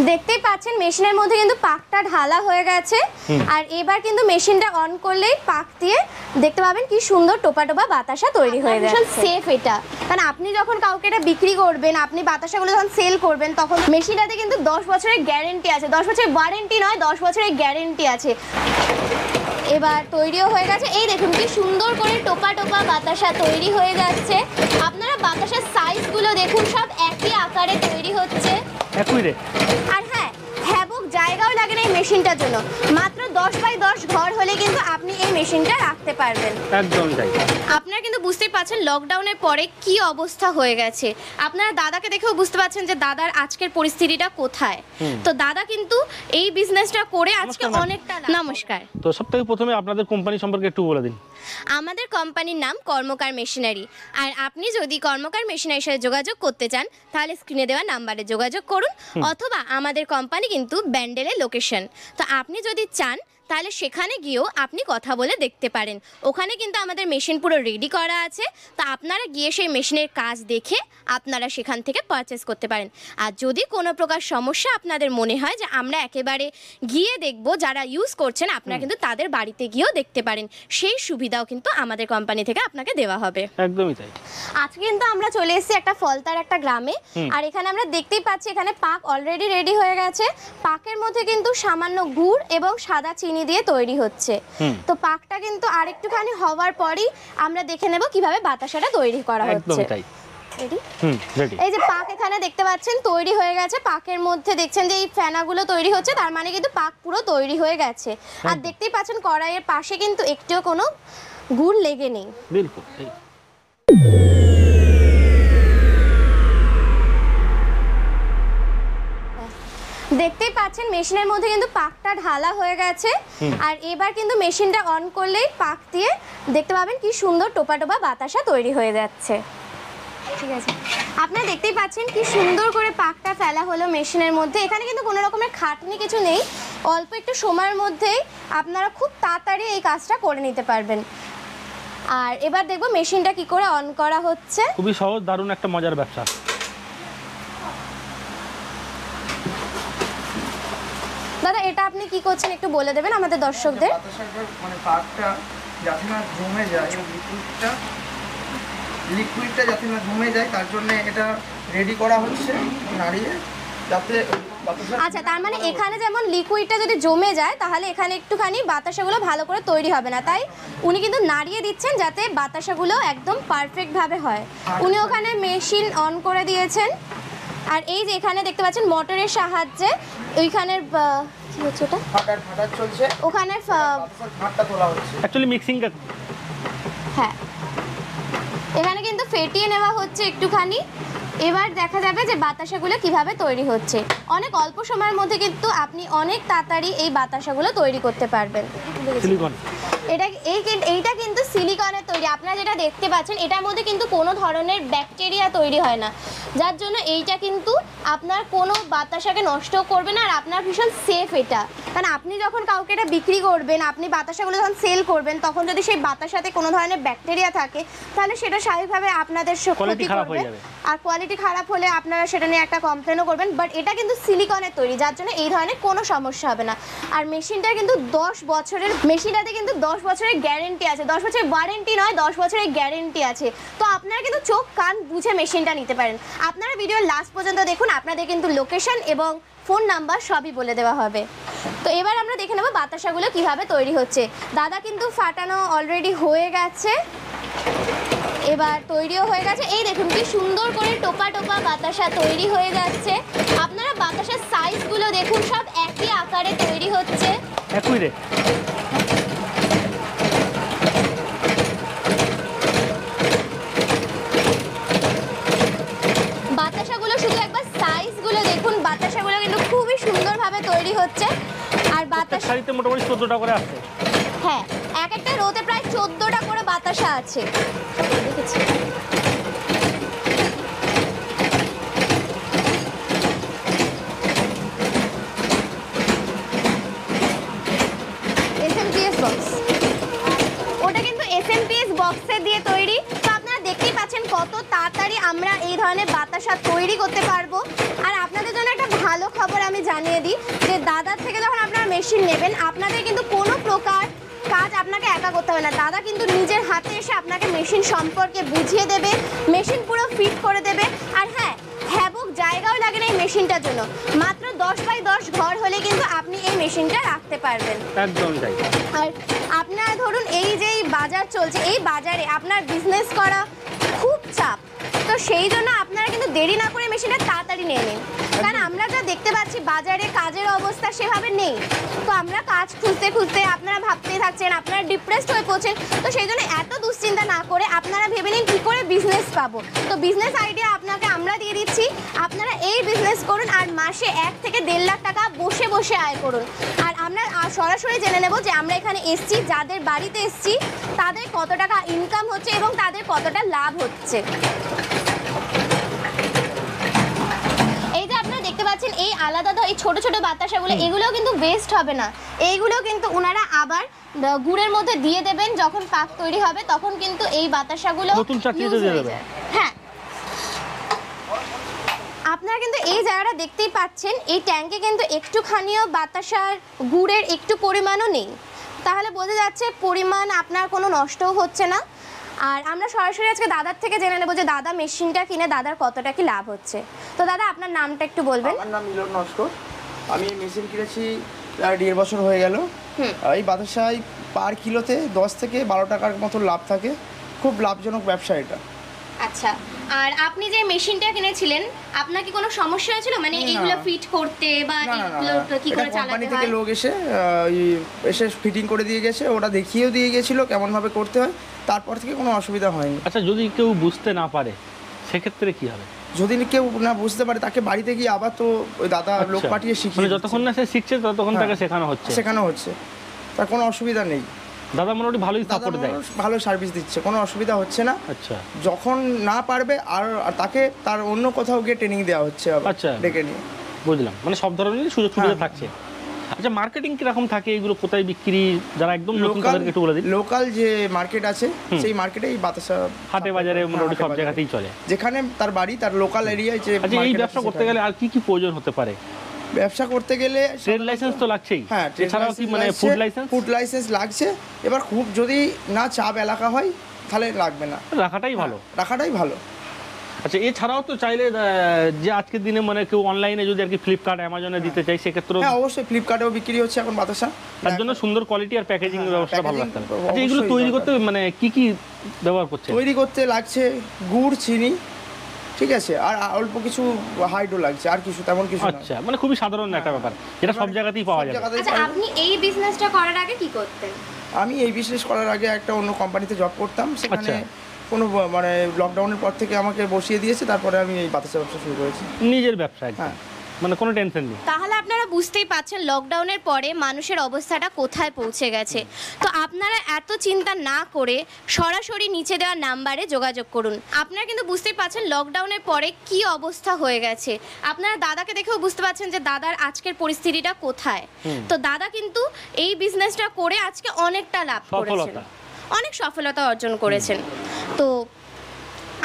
দেখতেই পাচ্ছেন মেশিনের মধ্যে কিন্তু পাকটা ঢালা হয়ে গেছে আর এবার কিন্তু মেশিনটা অন করলেই পাক দিয়ে দেখতে পাবেন কি সুন্দর টোপা টোপা বাতাসা তৈরি হয়ে যাচ্ছে। সেফ এটা, কারণ আপনি যখন কাউকে এটা বিক্রি করবেন, আপনি বাতাসাগুলো যখন সেল করবেন, তখন মেশিনটাতে কিন্তু 10 বছরের গ্যারেন্টি আছে। 10 বছরের ওয়ারেন্টি নয়, 10 বছরের গ্যারেন্টি আছে। এবার তৈরিও হয়ে গেছে, এই দেখুন কি সুন্দর করে টোপা টোপা বাতাসা তৈরি হয়ে যাচ্ছে। আপনারা বাতাসার সাইজগুলো দেখুন, সব একই আকারে তৈরি হচ্ছে। আর হ্যাঁ, হ্যাবক জায়গাও লাগে না এই মেশিনটার জন্য। মাত্র 10x10 ঘর হলে কিন্তু আপনি এই মেশিনটা রাখতে পারবেন। একদমই তাই। আপনারা কিন্তু বুঝতেই পারছেন লকডাউনের পরে কি অবস্থা হয়ে গেছে। আপনারা দাদাকে দেখেও বুঝতে পারছেন যে দাদার আজকের পরিস্থিতিটা কোথায়। তো দাদা কিন্তু এই বিজনেসটা করে আজকে অনেকটা। নমস্কার। তো সবথেকে প্রথমে আপনাদের কোম্পানি সম্পর্কে একটু বলে দিন। আমাদের কোম্পানির নাম কর্মকার মেশিনারি। আর আপনি যদি কর্মকার মেশিনারির সাথে যোগাযোগ করতে চান তাহলে স্ক্রিনে দেওয়া নাম্বারে যোগাযোগ করুন, অথবা আমাদের কোম্পানি কিন্তু ব্যান্ডেলের লোকেশন। তো আপনি যদি চান তাহলে সেখানে গিয়েও আপনি কথা বলে দেখতে পারেন। ওখানে কিন্তু আমাদের মেশিন পুরো রেডি করা আছে। তা আপনারা গিয়ে সেই মেশিনের কাজ দেখে আপনারা সেখান থেকে পারচেস করতে পারেন। আর যদি কোনো প্রকার সমস্যা আপনাদের মনে হয় যে আমরা একেবারে গিয়ে দেখব, যারা ইউজ করছেন আপনারা কিন্তু তাদের বাড়িতে গিয়েও দেখতে পারেন, সেই সুবিধাও কিন্তু আমাদের কোম্পানি থেকে আপনাকে দেওয়া হবে। একদমই তাই। আজকে কিন্তু আমরা চলে এসেছি একটা ফলতার একটা গ্রামে। আর এখানে আমরা দেখতেই পাচ্ছি এখানে পাক অলরেডি রেডি হয়ে গেছে। পাকের মধ্যে কিন্তু সামান্য গুড় এবং সাদা চিনি দিয়ে তৈরি হচ্ছে। তো পাকটা কিন্তু আরেকটুখানি হওয়ার পরই আমরা দেখে নেব কিভাবে বাতাসাটা তৈরি করা হচ্ছে। এই যে পাক এখানে দেখতে পাচ্ছেন তৈরি হয়ে গেছে। পাকের মধ্যে দেখছেন যে এই ফেনাগুলো তৈরি হচ্ছে, তার মানে কিন্তু পাক পুরো তৈরি হয়ে গেছে। আর দেখতেই পাচ্ছেন কড়াইয়ের পাশে কিন্তু একটুও কোনো গুড় লেগে নেই। বিলকুল। দেখতেই পাচ্ছেন মেশিনের মধ্যে কিন্তু পাকটা ঢালা হয়ে গেছে। আর এবার কিন্তু মেশিনটা অন করলেই পাক দিয়ে দেখতে পাবেন কি সুন্দর টোপা টোপা বাতাসা তৈরি হয়ে যাচ্ছে। ঠিক আছে, আপনারা দেখতেই পাচ্ছেন কি সুন্দর করে পাকটা ফেলা হলো মেশিনের মধ্যে। এখানে কিন্তু কোনো রকমের খাটনি কিছু নেই, অল্প একটু সময়ের মধ্যেই আপনারা খুব তাড়াতাড়ি এই কাজটা করে নিতে পারবেন। আর এবার দেখবো মেশিনটা কি করে অন করা হচ্ছে। খুবই সহজ, দারুণ একটা মজার ব্যবসা। দাদা এটা আপনি কি করছেন একটু বলে দেবেন আমাদের দর্শকদের। মানে পাকটা যাতে না জমে যায়, লিকুইডটা যাতে না জমে যায়, তার জন্য এটা রেডি করা হচ্ছে নাড়িয়ে, যাতে আচ্ছা, তার মানে এখানে যেমন লিকুইডটা যদি জমে যায় তাহলে এখানে একটুখানি বাতাসাগুলো ভালো করে তৈরি হবে না, তাই উনি কিন্তু নাড়িয়ে দিচ্ছেন যাতে বাতাসাগুলো একদম পারফেক্ট ভাবে হয়। উনি ওখানে মেশিন অন করে দিয়েছেন। আর এই যে এখানে দেখতে পাচ্ছেন মোটরের সাহায্যে ওইখানের কি হচ্ছে ওটা ফাটার চলছে, ওখানে ফাটটা তোলা হচ্ছে অ্যাকচুয়ালি মিক্সিংটা। হ্যাঁ, এখানে কিন্তু ফেটিয়ে নেওয়া হচ্ছে একটুখানি। এবার দেখা যাবে যে বাতাসাগুলো কিভাবে তৈরি হচ্ছে। অনেক অল্প সময়ের মধ্যে কিন্তু আপনি অনেক তাড়াতাড়ি এই বাতাসাগুলো তৈরি করতে পারবেন। এইটা কিন্তু সিলিকনের তৈরি। আপনারা যেটা দেখতে পাচ্ছেন এটার মধ্যে কিন্তু কোনো ধরনের ব্যাকটেরিয়া তৈরি হয় না, যার জন্য এইটা কিন্তু আপনার কোনো বাতাসাকে নষ্ট করবে না। আর আপনার ভীষণ সেফ এটা, কারণ আপনি যখন কাউকে এটা বিক্রি করবেন, আপনি বাতাসাগুলো যখন সেল করবেন, তখন যদি সেই বাতাসাতে কোনো ধরনের ব্যাকটেরিয়া থাকে তাহলে সেটা স্বাভাবিকভাবে আপনাদের ক্ষতি করবে। আর কোয়ালিটি খারাপ হলে আপনারা সেটা নিয়ে একটা কমপ্লেনও করবেন। বাট এটা কিন্তু সিলিকনের তৈরি, যার জন্য এই ধরনের কোনো সমস্যা হবে না। আর মেশিনটা কিন্তু 10 বছরের, মেশিনটাতে কিন্তু 10 বছরের গ্যারেন্টি আছে। 10 বছরের ওয়ারেন্টি নয়, 10 বছরের গ্যারেন্টি আছে। তো আপনারা কিন্তু চোখ কান বুঝে মেশিনটা নিতে পারেন। আপনারা ভিডিওর লাস্ট পর্যন্ত দেখুন, আপনাদের কিন্তু লোকেশন এবং ফোন নাম্বার সবই বলে দেওয়া হবে। তো এবার আমরা দেখে নেব বাতাসাগুলো কিভাবে তৈরি হচ্ছে। দাদা কিন্তু ফাটানো অলরেডি হয়ে গেছে, এবার তৈরিও হয়ে গেছে। এই দেখুন কি সুন্দর করে টোপা টোপা বাতাসা তৈরি হয়ে যাচ্ছে। আপনারা বাতাসার সাইজগুলো দেখুন, সব একই আকারে তৈরি হচ্ছে। বাতাসাগুলো শুধু একবার সাইজগুলো দেখুন, বাতাসাগুলো কিন্তু খুবই সুন্দরভাবে তৈরি হচ্ছে। আর বাতাসা শাড়িতে মোটামুটি 14টা করে আছে। হ্যাঁ, এক একটা রোতে প্রায় 14টা করে বাতাসা আছে। দেখেছি SMPS বক্স, ওটা কিন্তু SMPS বক্সে দিয়ে তৈরি। তো আপনারা দেখতেই পাচ্ছেন কত তাড়াতাড়ি আমরা এই ধরনের বাতাসা তৈরি করতে পারবো। আর আপনাদের জন্য একটা ভালো খবর আমি জানিয়ে দিই যে দাদার থেকে যখন আপনারা মেশিন নেবেন আপনাদের কিন্তু কোনো প্রকার কাজ আপনাকে একা করতে হবে না। দাদা কিন্তু নিজের হাতে এসে আপনাকে মেশিন সম্পর্কে বুঝিয়ে দেবে, মেশিন পুরো ফিট করে দেবে। আর হ্যাঁ, হ্যাবক জায়গাও লাগে না এই মেশিনটার জন্য। মাত্র 10x10 ঘর হলে কিন্তু আপনি এই মেশিনটা রাখতে পারবেন। একদম তাই। আর আপনারা ধরুন এই যে বাজার চলছে, এই বাজারে আপনার বিজনেস করা খুব চাপ, তো সেই জন্য আপনারা কিন্তু দেরি না করে মেশিনটা তাড়াতাড়ি নিয়ে নিন। কারণ আমরা যা দেখতে পাচ্ছি বাজারে কাজের অবস্থা সেভাবে নেই, তো আমরা কাজ খুঁজতে খুঁজতে আপনারা ভাবতেই থাকছেন, আপনারা ডিপ্রেসড হয়ে পড়ছেন। তো সেই জন্য এত দুশ্চিন্তা না করে আপনারা ভেবে নিন কী করে বিজনেস পাবো। তো বিজনেস আইডিয়া আপনাকে আমরা দিয়ে দিচ্ছি, আপনারা এই বিজনেস করুন আর মাসে 1 থেকে 1.5 লাখ টাকা বসে বসে আয় করুন। আর আমরা সরাসরি জেনে নেব যে আমরা এখানে এসছি, যাদের বাড়িতে এসছি তাদের কত টাকা ইনকাম হচ্ছে এবং তাদের কতটা লাভ হচ্ছে। এই যে আপনারা দেখতে পাচ্ছেন এই আলাদা এই ছোট ছোট বাতাসাগুলো, এগুলোও কিন্তু ওয়েস্ট হবে না। এইগুলো কিন্তু ওনারা আবার গুড়ের মধ্যে দিয়ে দেবেন, যখন পাক তৈরি হবে তখন কিন্তু এই বাতাসাগুলো নতুন চাটনিতে দিয়ে দেবেন। হ্যাঁ, আপনারা কিন্তু এই জায়গাটা দেখতেই পাচ্ছেন, এই ট্যাঙ্কে কিন্তু একটুখানিও বাতাসার গুড়ের একটু পরিমাণও নেই, তাহলে বোঝা যাচ্ছে পরিমাণ আপনার কোনো নষ্টও হচ্ছে না। আর আমরা সরাসরি আজকে দাদার থেকে জেনে নেবো যে দাদা মেশিনটা কিনে দাদার কতটা কি লাভ হচ্ছে। তো দাদা আপনার নামটা একটু বলবেন। আমার নাম মিলন নস্কর। আমি মেশিন কিনেছি প্রায় 1.5 বছর হয়ে গেল। এই বাতাসায় পার কিলোতে 10 থেকে 12 টাকার মতো লাভ থাকে, খুব লাভজনক ব্যবসা এটা। আচ্ছা, আর আপনি যে মেশিনটা কিনেছিলেন আপনার কি কোনো সমস্যা হয়েছিল, মানে এইগুলো ফিট করতে বা এগুলো কি করে চালাতে হয়? কোম্পানি থেকে লোক এসে ফিটিং করে দিয়ে গেছে, ওরা দেখিয়েও দিয়ে গেছিল কেমন ভাবে করতে হয়, তারপর থেকে কোনো অসুবিধা হয়নি। আচ্ছা, যদি কেউ বুঝতে না পারে সেক্ষেত্রে কি হবে? যদি কেউ না বুঝতে পারে তাকে বাড়িতে গিয়ে আবার তো ওই দাদা লোক পাঠিয়ে শিখিয়ে, যতক্ষণ না সে শিখছে ততক্ষণ তাকে শেখানো হচ্ছে, তার কোনো অসুবিধা নেই। দাদা মোটামুটি ভালোই সাপোর্ট দেয়, ভালো সার্ভিস দিচ্ছে, কোনো অসুবিধা হচ্ছে না। আচ্ছা, যখন না পারবে আর তাকে তার অন্য কোথাও গিয়ে ট্রেনিং দেওয়া হচ্ছে। আচ্ছা, ডেকে নিয়ে বুঝলাম, মানে সব ধরনের সুযোগ সুবিধা থাকছে। আচ্ছা, মার্কেটিং কিরকম থাকে, এগুলো কোথায় বিক্রি, যারা একদম নতুন তাদেরকে একটু বলে দিন। লোকাল যে মার্কেট আছে সেই মার্কেটে এই বাতাসা হাটে বাজারে মোটামুটি সব জায়গাতেই চলে, যেখানে তার বাড়ি তার লোকাল এরিয়ায়। যে আচ্ছা, এই ব্যবসা করতে গেলে আর কি কি প্রয়োজন হতে পারে? ব্যবসা করতে গেলে ট্রেড লাইসেন্স তো লাগছেই, হ্যাঁ, এছাড়াও কি মানে ফুড লাইসেন্স লাগছে। এবার খুব যদি না চাপ এলাকা হয় তাহলে লাগবে না, রাখাটাই ভালো। আচ্ছা, এছাড়াও তো চাইলে যে আজকের দিনে মানে কেউ অনলাইনে যদি আর কি ফ্লিপকার্ট অ্যামাজনে দিতে চাই সেক্ষেত্রে হ্যাঁ, অবশ্যই ফ্লিপকার্টেও বিক্রি হচ্ছে এখন বাতাসা। তার জন্য সুন্দর কোয়ালিটি আর প্যাকেজিং ব্যবস্থা ভালো রাখতে হবে। আচ্ছা, এগুলো তৈরি করতে মানে কি কি ব্যবহার করছে? তৈরি করতে লাগছে গুড়, চিনি, ঠিক আছে, আর অল্প কিছু হাইড্রো লাগছে, আর কিছু তেমন কিছু না। আচ্ছা, মানে খুবই সাধারণ একটা ব্যাপার, যেটা সব জায়গাতেই পাওয়া যায়। আচ্ছা, আপনি এই বিজনেসটা করার আগে কি করতেন? আমি এই বিজনেস করার আগে একটা অন্য কোম্পানিতে জব করতাম, সেখানে কোনো মানে লকডাউনের পর থেকে আমাকে বসিয়ে দিয়েছে, তারপরে আমি এই বাতাসা ব্যবসা শুরু করেছি, নিজের ব্যবসা। হ্যাঁ, মানে কোনো টেনশন নেই। তাহলে আপনারা বুঝতেই পাচ্ছেন লকডাউনের পরে মানুষের অবস্থাটা কোথায় পৌঁছে গেছে। তো আপনারা এত চিন্তা না করে সরাসরি নিচে দেওয়া নাম্বারে যোগাযোগ করুন। আপনারা কিন্তু বুঝতেই পাচ্ছেন লকডাউনের পরে কি অবস্থা হয়ে গেছে। আপনারা দাদাকে দেখেও বুঝতে পাচ্ছেন যে দাদার আজকের পরিস্থিতিটা কোথায়। তো দাদা কিন্তু এই বিজনেসটা করে আজকে অনেকটা লাভ করেছেন, অনেক সফলতা অর্জন করেছেন। তো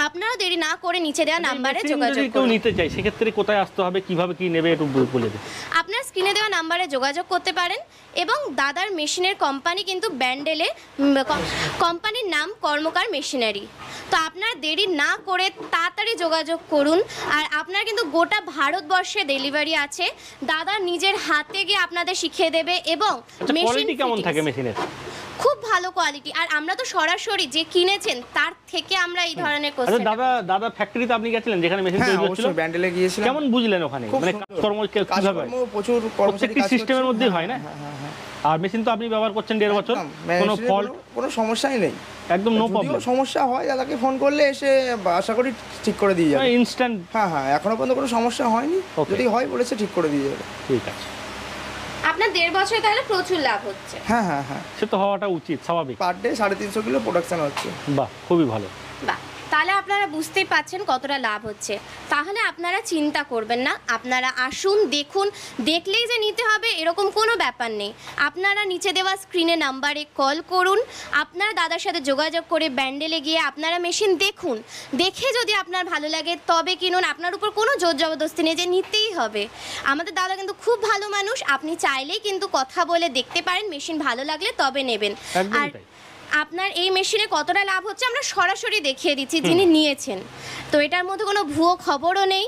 আপনারা দেরি না করে নিচে দেওয়া নাম্বারে যোগাযোগ করুন। নিতে চাই সেক্ষেত্রে কোথায় আসতে হবে, কিভাবে কি নেবে একটু বলে দিন। আপনারা স্ক্রিনে দেওয়া নাম্বারে যোগাযোগ করতে পারেন এবং দাদার মেশিনের কোম্পানি কিন্তু ব্যান্ডেলে, কোম্পানির নাম কর্মকার মেশিনারি। তো আপনারা দেরি না করে তাড়াতাড়ি যোগাযোগ করুন। আর আপনারা কিন্তু গোটা ভারতবর্ষে ডেলিভারি আছে, দাদা নিজের হাতে গিয়ে আপনাদের শিখিয়ে দেবে। এবং মেশিন কেমন থাকে মেশিনের? খুব ভালো কোয়ালিটি। আর আমরা তো সরাসরি যে কিনেছেন তার থেকে আমরা এই ধরনের কোশ্চেন। দাদা ফ্যাক্টরিতে আপনি গেছিলেন যেখানে মেশিন তৈরি হচ্ছিল? হ্যাঁ, ব্যান্ডেলে গিয়েছিলাম। কেমন বুঝলেন ওখানে মানে কাজকর্ম কিভাবে হয়? প্রচুর কর্মচারী কাজ সিস্টেমের মধ্যেই হয় না? আর মেশিন তো আপনি ব্যবহার করছেন 1.5 বছর, কোনো ফল্ট, কোনো সমস্যাই নেই, একদম নো প্রবলেম। সমস্যা হয় দাদাকে ফোন করলে এসে আশা করি ঠিক করে দিয়ে যাবে ইনস্ট্যান্ট। হ্যাঁ, এখনো পর্যন্ত কোনো সমস্যা হয়নি, যদি হয় বলেছে ঠিক করে দিয়ে যাবে। ঠিক আছে, আপনার 1.5 বছরে তাহলে প্রচুর লাভ হচ্ছে। হ্যাঁ, সে তো হওয়াটা উচিত, স্বাভাবিক। পার ডে 350 কিলো প্রোডাকশন হচ্ছে। বাহ, খুবই ভালো। বাহ, তাহলে আপনারা বুঝতেই পাচ্ছেন কতটা লাভ হচ্ছে। তাহলে আপনারা চিন্তা করবেন না, আপনারা আসুন, দেখুন, দেখলেই যে নিতে হবে এরকম কোনো ব্যাপার নেই। আপনারা নিচে দেওয়া স্ক্রিনে নাম্বারে কল করুন, আপনারা দাদার সাথে যোগাযোগ করে ব্যান্ডেলে গিয়ে আপনারা মেশিন দেখুন, দেখে যদি আপনার ভালো লাগে তবে কিনুন। আপনার উপর কোনো জোর জবরদস্তি নেই যে নিতেই হবে। আমাদের দাদা কিন্তু খুব ভালো মানুষ, আপনি চাইলেই কিন্তু কথা বলে দেখতে পারেন, মেশিন ভালো লাগলে তবে নেবেন। একদমই আর তাই। আপনার এই মেশিনে কতটা লাভ হচ্ছে আমরা সরাসরি দেখিয়ে দিচ্ছি যিনি নিয়েছেন, তো এটার মধ্যে কোনো ভুয়ো খবরও নেই।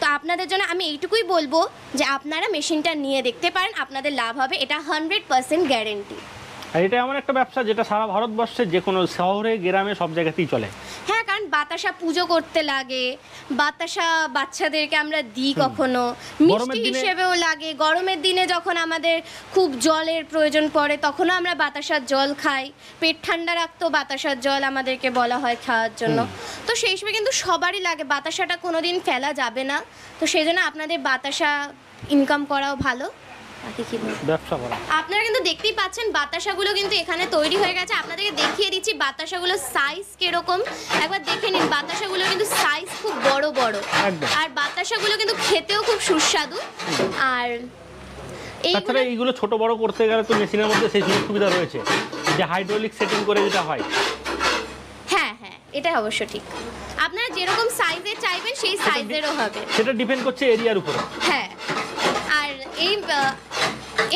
তো আপনাদের জন্য আমি এইটুকুই বলবো যে আপনারা মেশিনটা নিয়ে দেখতে পারেন, আপনাদের লাভ হবে, এটা 100% গ্যারেন্টি। আর এটা এমন একটা ব্যবসা যেটা সারা ভারতবর্ষে যে কোনো শহরে গ্রামে সব জায়গাতেই চলে। হ্যাঁ, কারণ বাতাসা পুজো করতে লাগে, বাতাসা বাচ্চাদেরকে আমরা দিই, কখনো মিষ্টি হিসেবেও লাগে। গরমের দিনে যখন আমাদের খুব জলের প্রয়োজন পড়ে তখনও আমরা বাতাসার জল খাই, পেট ঠান্ডা রাখতেও বাতাসার জল আমাদেরকে বলা হয় খাওয়ার জন্য। তো সেই সময় কিন্তু সবারই লাগে, বাতাসাটা কোনোদিন ফেলা যাবে না। তো সেই জন্য আপনাদের বাতাসা ইনকাম করাও ভালো। ব্যবসা করা আপনারা কিন্তু দেখতেই পাচ্ছেন বাতাসাগুলো কিন্তু এখানে তৈরি হয়ে গেছে। আপনাদেরকে দেখিয়ে দিচ্ছি বাতাসাগুলোর সাইজ কিরকম, একবার দেখে নিন। বাতাসাগুলো কিন্তু সাইজ খুব বড় বড়, আর বাতাসাগুলো কিন্তু খেতেও খুব সুস্বাদু। আর তাছাড়া এইগুলো ছোট বড় করতে গেলে তো মেশিনের মধ্যে সেই সুযোগ সুবিধা রয়েছে যে হাইড্রোলিক সেটিং করে যেটা হয়। হ্যাঁ হ্যাঁ, এটা অবশ্য ঠিক। আপনারা যেরকম সাইজের চাইবেন সেই সাইজেরও হবে, সেটা ডিপেন্ড করছে এরিয়ার উপরে। হ্যাঁ, আর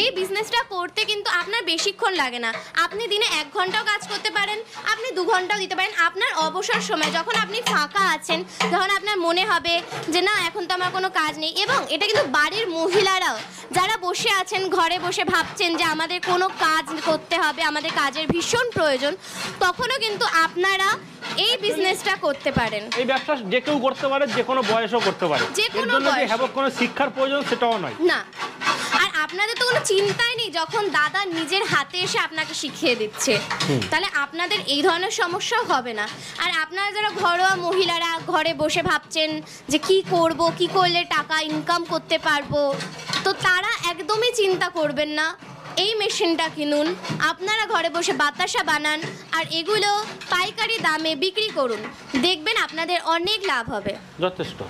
এই বিজনেসটা করতে কিন্তু আপনার বেশিক্ষণ লাগে না। আপনি দিনে 1 ঘন্টাও কাজ করতে পারেন, আপনি 2 ঘন্টাও দিতে পারেন। আপনার অবসর সময় যখন আপনি ফাঁকা আছেন, যখন আপনার মনে হবে যে না এখন তো আমার কোনো কাজ নেই, এবং এটা কিন্তু বাড়ির মহিলারাও যারা বসে আছেন ঘরে বসে ভাবছেন যে আমাদের কোনো কাজ করতে হবে, আমাদের কাজের ভীষণ প্রয়োজন, তখনও কিন্তু আপনারা এই বিজনেসটা করতে পারেন। এই ব্যবসা যে কেউ করতে পারে, যে কোনো বয়সও করতে পারে, যে কোনো বয়সে কোনো শিক্ষার প্রয়োজন সেটাও নয় না। আর আপনাদের তো কোনো চিন্তাই নেই, যখন দাদা নিজের হাতে এসে আপনাকে শিখিয়ে দিচ্ছে, তাহলে আপনাদের এই ধরনের সমস্যাও হবে না। আর আপনারা যারা ঘরোয়া মহিলারা ঘরে বসে ভাবছেন যে কি করব, কি করলে টাকা ইনকাম করতে পারবো, তো তারা একদমই চিন্তা করবেন না, এই মেশিনটা কিনুন, আপনারা ঘরে বসে বাতাসা বানান আর এগুলো পাইকারি দামে বিক্রি করুন, দেখবেন আপনাদের অনেক লাভ হবে। যথেষ্ট।